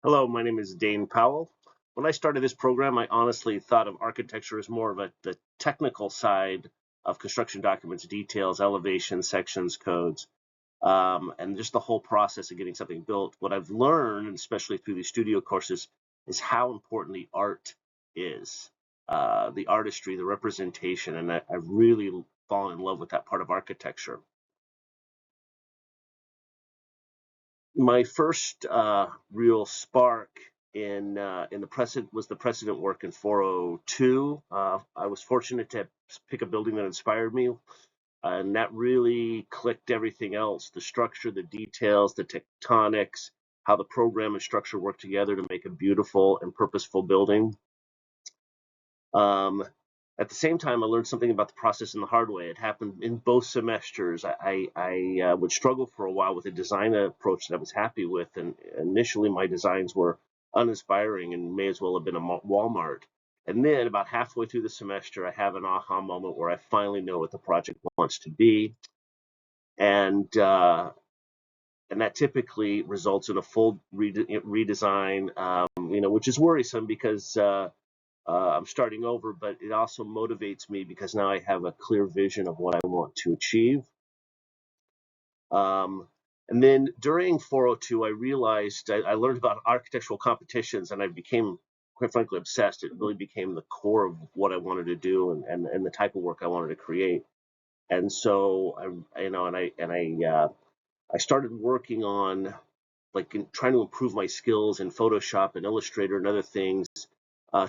Hello, my name is Dane Powell. When I started this program, I honestly thought of architecture as more of the technical side of construction documents, details, elevations, sections, codes, and just the whole process of getting something built. What I've learned, especially through these studio courses, is how important the art is, the artistry, the representation, and I've really fallen in love with that part of architecture. My first real spark in the precedent work in 402. I was fortunate to pick a building that inspired me, and that really clicked everything else: the structure, the details, the tectonics, how the program and structure work together to make a beautiful and purposeful building. Um, at the same time, I learned something about the process in the hard way. It happened in both semesters. I would struggle for a while with a design approach that I was happy with, and initially my designs were uninspiring and may as well have been a Walmart. And then about halfway through the semester, I have an aha moment where I finally know what the project wants to be, and that typically results in a full redesign, which is worrisome because I'm starting over, but it also motivates me because now I have a clear vision of what I want to achieve. And then during 402, I realized I learned about architectural competitions, and I became, quite frankly, obsessed. It really became the core of what I wanted to do and the type of work I wanted to create. And so I started working on trying to improve my skills in Photoshop and Illustrator and other things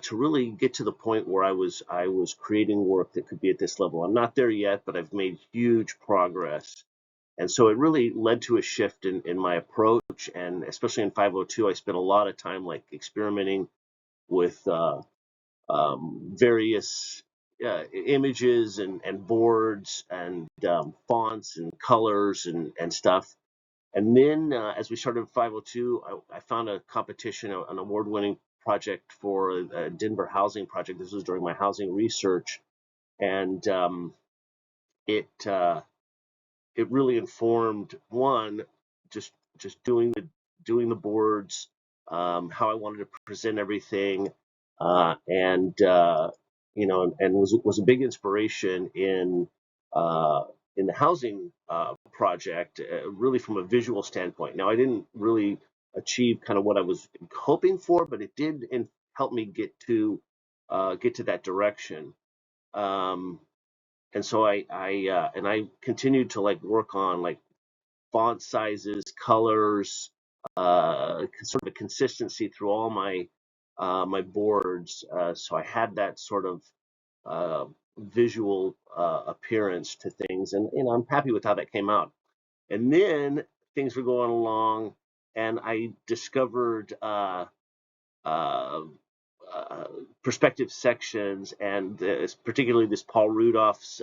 to really get to the point where I was creating work that could be at this level. I'm not there yet, but I've made huge progress. And so it really led to a shift in my approach, and especially in 502, I spent a lot of time experimenting with various images and boards and fonts and colors and stuff. And then as we started 502, I found a competition, an award-winning project for a Denver housing project. This was during my housing research, and it it really informed one, just doing the boards, how I wanted to present everything, and and was a big inspiration in the housing project, really from a visual standpoint. Now, I didn't really achieve kind of what I was hoping for, but it did help me get to that direction. Um, and so I continued to work on font sizes, colors, sort of a consistency through all my boards. So I had that sort of visual appearance to things, and I'm happy with how that came out. And then things were going along, and I discovered uh, uh, perspective sections, and particularly this Paul Rudolph's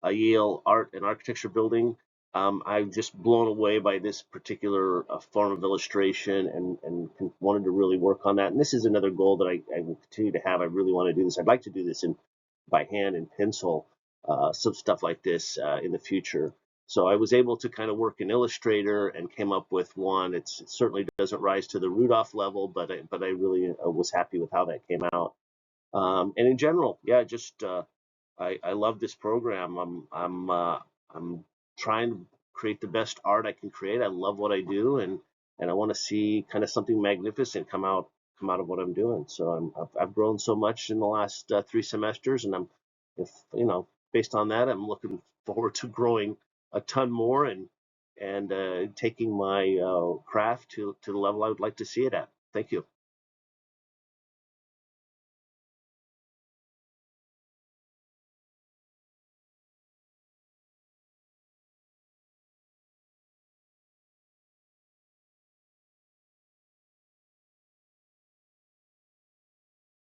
Yale Art and Architecture building. I'm just blown away by this particular form of illustration, and wanted to really work on that. And this is another goal that I will continue to have. I really want to do this. I'd like to do this by hand and pencil, some stuff like this in the future. So I was able to kind of work in Illustrator and came up with one. It certainly doesn't rise to the Rudolph level, but I really was happy with how that came out. And in general, yeah, just I love this program. I'm trying to create the best art I can create. I love what I do, and I want to see kind of something magnificent come out of what I'm doing. So I've grown so much in the last 3 semesters, and if based on that, I'm looking forward to growing a ton more and taking my craft to the level I would like to see it at. Thank you.